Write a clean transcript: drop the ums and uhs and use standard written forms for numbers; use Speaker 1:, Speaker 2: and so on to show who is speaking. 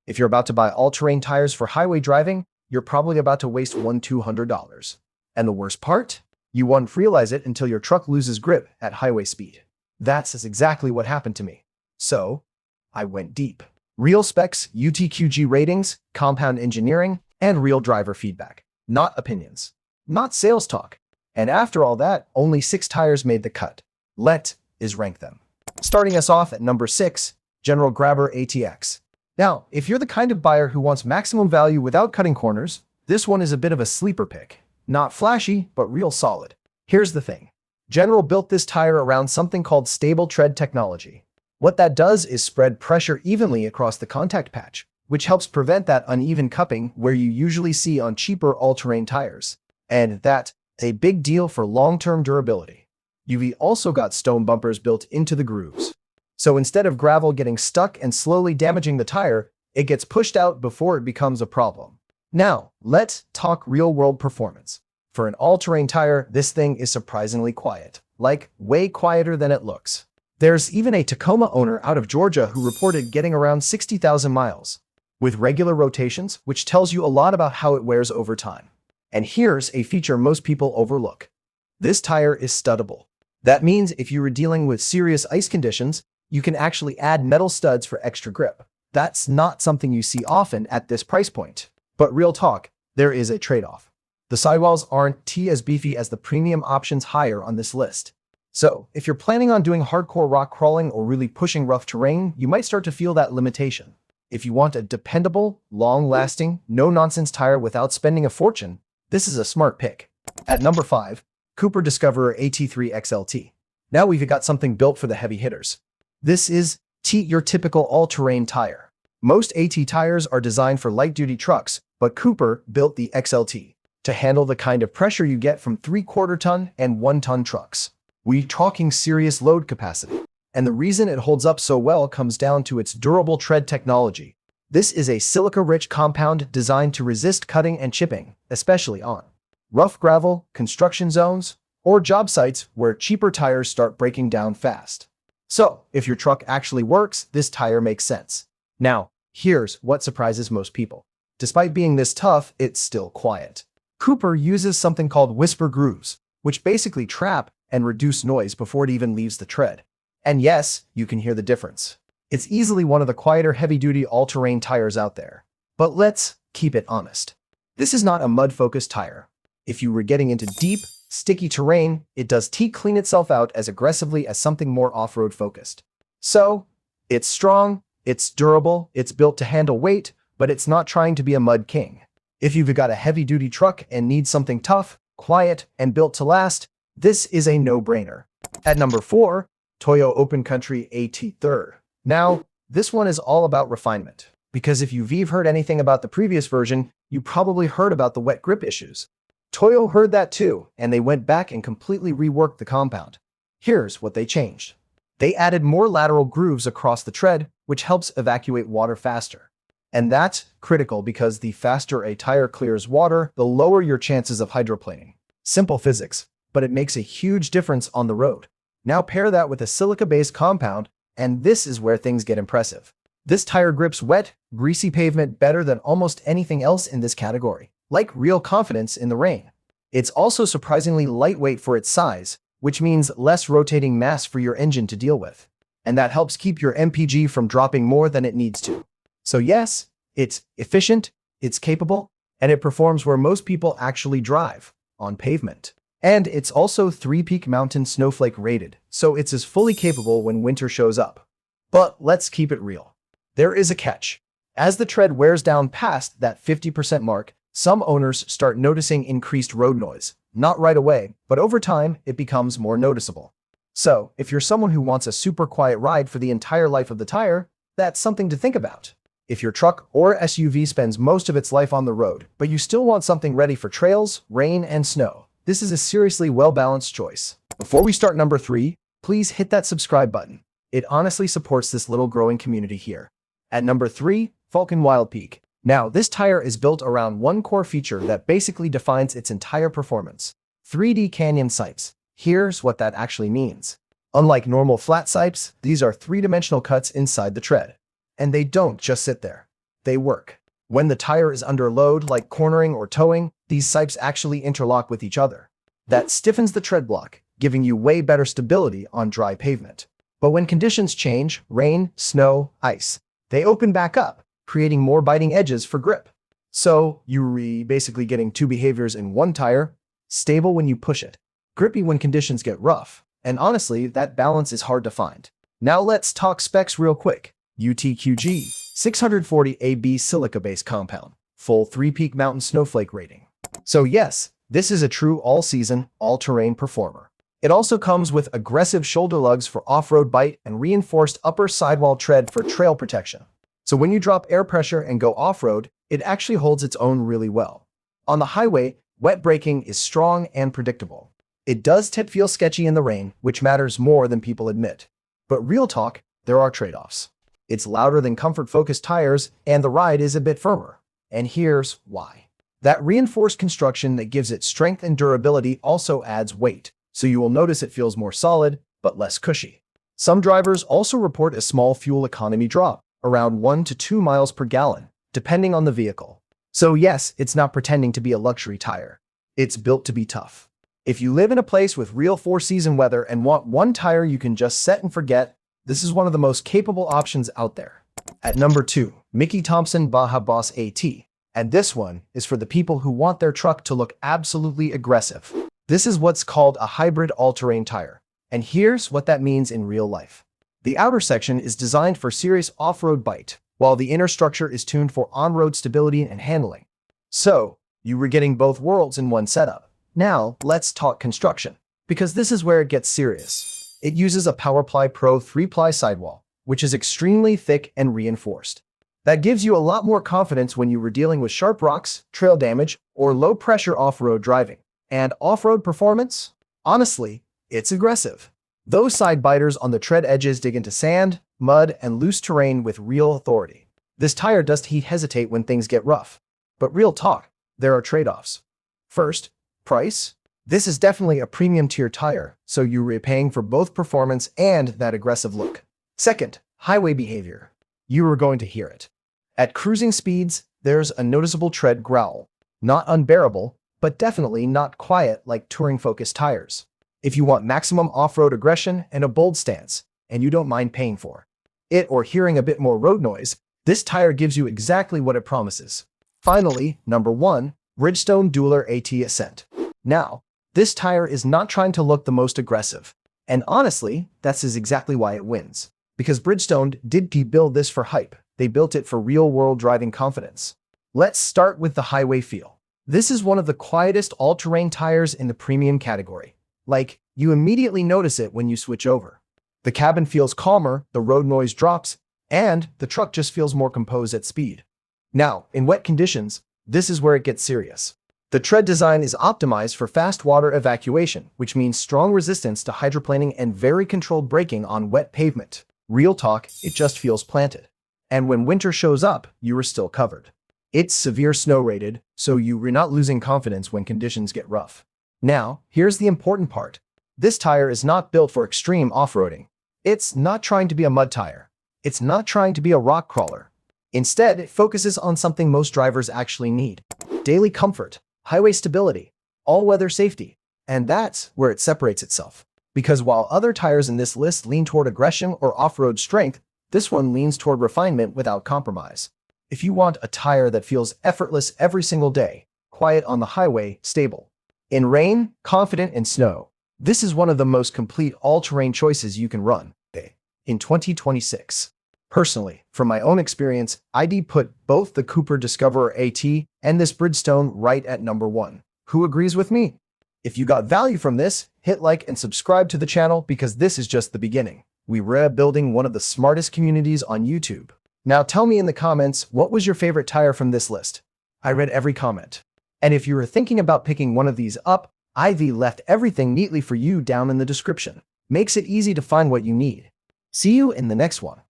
Speaker 1: If you're about to buy all-terrain tires for highway driving, you're probably about to waste $200. And the worst part? You won't realize it until your truck loses grip at highway speed. That's exactly what happened to me. So, I went deep. Real specs, UTQG ratings, compound engineering, and real driver feedback. Not opinions. Not sales talk. And after all that, only 6 tires made the cut. Let's rank them. Starting us off at number 6, General Grabber ATX. Now, if you're the kind of buyer who wants maximum value without cutting corners, this one is a bit of a sleeper pick. Not flashy, but real solid. Here's the thing. General built this tire around something called stable tread technology. What that does is spread pressure evenly across the contact patch, which helps prevent that uneven cupping where you usually see on cheaper all-terrain tires. And that's a big deal for long-term durability. You've also got stone bumpers built into the grooves. So instead of gravel getting stuck and slowly damaging the tire, it gets pushed out before it becomes a problem. Now, let's talk real-world performance. For an all-terrain tire, this thing is surprisingly quiet. Like, way quieter than it looks. There's even a Tacoma owner out of Georgia who reported getting around 60,000 miles, with regular rotations, which tells you a lot about how it wears over time. And here's a feature most people overlook. This tire is studdable. That means if you were dealing with serious ice conditions, you can actually add metal studs for extra grip. That's not something you see often at this price point. But real talk, there is a trade-off. The sidewalls aren't as beefy as the premium options higher on this list. So, if you're planning on doing hardcore rock crawling or really pushing rough terrain, you might start to feel that limitation. If you want a dependable, long-lasting, no-nonsense tire without spending a fortune, this is a smart pick. At number 5, Cooper Discoverer AT3 XLT. Now we've got something built for the heavy hitters. This is your typical all-terrain tire. Most AT tires are designed for light-duty trucks, but Cooper built the XLT to handle the kind of pressure you get from 3/4 ton and 1 ton trucks. We're talking serious load capacity. And the reason it holds up so well comes down to its durable tread technology. This is a silica-rich compound designed to resist cutting and chipping, especially on rough gravel, construction zones, or job sites where cheaper tires start breaking down fast. So, if your truck actually works, this tire makes sense. Now, here's what surprises most people. Despite being this tough, it's still quiet. Cooper uses something called whisper grooves, which basically trap and reduce noise before it even leaves the tread. And yes, you can hear the difference. It's easily one of the quieter heavy-duty all-terrain tires out there. But let's keep it honest. This is not a mud-focused tire. If you were getting into deep, sticky terrain, it does clean itself out as aggressively as something more off-road focused. So, it's strong, it's durable, it's built to handle weight, but it's not trying to be a mud king. If you've got a heavy-duty truck and need something tough, quiet, and built to last, this is a no-brainer. At number 4, Toyo Open Country AT3. Now, this one is all about refinement. Because if you've heard anything about the previous version, you probably heard about the wet grip issues. Toyo heard that too, and they went back and completely reworked the compound. Here's what they changed. They added more lateral grooves across the tread, which helps evacuate water faster. And that's critical because the faster a tire clears water, the lower your chances of hydroplaning. Simple physics, but it makes a huge difference on the road. Now pair that with a silica-based compound, and this is where things get impressive. This tire grips wet, greasy pavement better than almost anything else in this category, like real confidence in the rain. It's also surprisingly lightweight for its size, which means less rotating mass for your engine to deal with. And that helps keep your MPG from dropping more than it needs to. So yes, it's efficient, it's capable, and it performs where most people actually drive, on pavement. And it's also 3-peak mountain snowflake rated, so it's as fully capable when winter shows up. But let's keep it real. There is a catch. As the tread wears down past that 50% mark, some owners start noticing increased road noise. Not right away, but over time, it becomes more noticeable. So, if you're someone who wants a super quiet ride for the entire life of the tire, that's something to think about. If your truck or SUV spends most of its life on the road, but you still want something ready for trails, rain, and snow, this is a seriously well-balanced choice. Before we start number 3, please hit that subscribe button. It honestly supports this little growing community here. At number 3, Falken Wildpeak. Now, this tire is built around one core feature that basically defines its entire performance. 3D canyon sights. Here's what that actually means. Unlike normal flat sights, these are 3-dimensional cuts inside the tread. And they don't just sit there. they work. When the tire is under load, like cornering or towing, these sipes actually interlock with each other. That stiffens the tread block, giving you way better stability on dry pavement. But when conditions change, rain, snow, ice, they open back up, creating more biting edges for grip. So you're basically getting two behaviors in one tire: stable when you push it, grippy when conditions get rough. And honestly, that balance is hard to find. Now let's talk specs real quick. UTQG 640 AB silica-based compound, full 3-peak mountain snowflake rating. So yes, this is a true all-season, all-terrain performer. It also comes with aggressive shoulder lugs for off-road bite and reinforced upper sidewall tread for trail protection. So when you drop air pressure and go off-road, it actually holds its own really well. On the highway, wet braking is strong and predictable. It does feel sketchy in the rain, which matters more than people admit. But real talk, there are trade-offs. It's louder than comfort-focused tires, and the ride is a bit firmer. And here's why. That reinforced construction that gives it strength and durability also adds weight, so you will notice it feels more solid, but less cushy. Some drivers also report a small fuel economy drop, around 1 to 2 miles per gallon, depending on the vehicle. So yes, it's not pretending to be a luxury tire. It's built to be tough. If you live in a place with real 4-season weather and want one tire you can just set and forget, this is one of the most capable options out there. At number 2, Mickey Thompson Baja Boss AT. And this one is for the people who want their truck to look absolutely aggressive. This is what's called a hybrid all-terrain tire. And here's what that means in real life. The outer section is designed for serious off-road bite, while the inner structure is tuned for on-road stability and handling. So, you were getting both worlds in one setup. Now, let's talk construction, because this is where it gets serious. It uses a PowerPly Pro 3-ply sidewall, which is extremely thick and reinforced. That gives you a lot more confidence when you were dealing with sharp rocks, trail damage, or low-pressure off-road driving. And off-road performance? Honestly, it's aggressive. Those side biters on the tread edges dig into sand, mud, and loose terrain with real authority. This tire doesn't hesitate when things get rough. But real talk, there are trade-offs. First, price. This is definitely a premium tier tire, so you're paying for both performance and that aggressive look. Second, highway behavior. You are going to hear it. At cruising speeds, there's a noticeable tread growl. Not unbearable, but definitely not quiet like touring-focused tires. If you want maximum off-road aggression and a bold stance, and you don't mind paying for it or hearing a bit more road noise, this tire gives you exactly what it promises. Finally, number 1, Bridgestone Dueler AT Ascent. Now, this tire is not trying to look the most aggressive. And honestly, that's exactly why it wins. Because Bridgestone didn't build this for hype. They built it for real-world driving confidence. Let's start with the highway feel. This is one of the quietest all-terrain tires in the premium category. Like, you immediately notice it when you switch over. The cabin feels calmer, the road noise drops, and the truck just feels more composed at speed. Now, in wet conditions, this is where it gets serious. The tread design is optimized for fast water evacuation, which means strong resistance to hydroplaning and very controlled braking on wet pavement. Real talk, it just feels planted. And when winter shows up, you are still covered. It's severe snow rated, so you're not losing confidence when conditions get rough. Now, here's the important part. This tire is not built for extreme off-roading. It's not trying to be a mud tire. It's not trying to be a rock crawler. Instead, it focuses on something most drivers actually need: daily comfort, highway stability, all-weather safety. And that's where it separates itself. Because while other tires in this list lean toward aggression or off-road strength, this one leans toward refinement without compromise. If you want a tire that feels effortless every single day, quiet on the highway, stable in rain, confident in snow, this is one of the most complete all-terrain choices you can run in 2026. Personally, from my own experience, I'd put both the Cooper Discoverer AT and this Bridgestone right at number 1. Who agrees with me? If you got value from this, hit like and subscribe to the channel because this is just the beginning. We're building one of the smartest communities on YouTube. Now tell me in the comments, what was your favorite tire from this list? I read every comment. And if you were thinking about picking one of these up, I've left everything neatly for you down in the description. Makes it easy to find what you need. See you in the next one.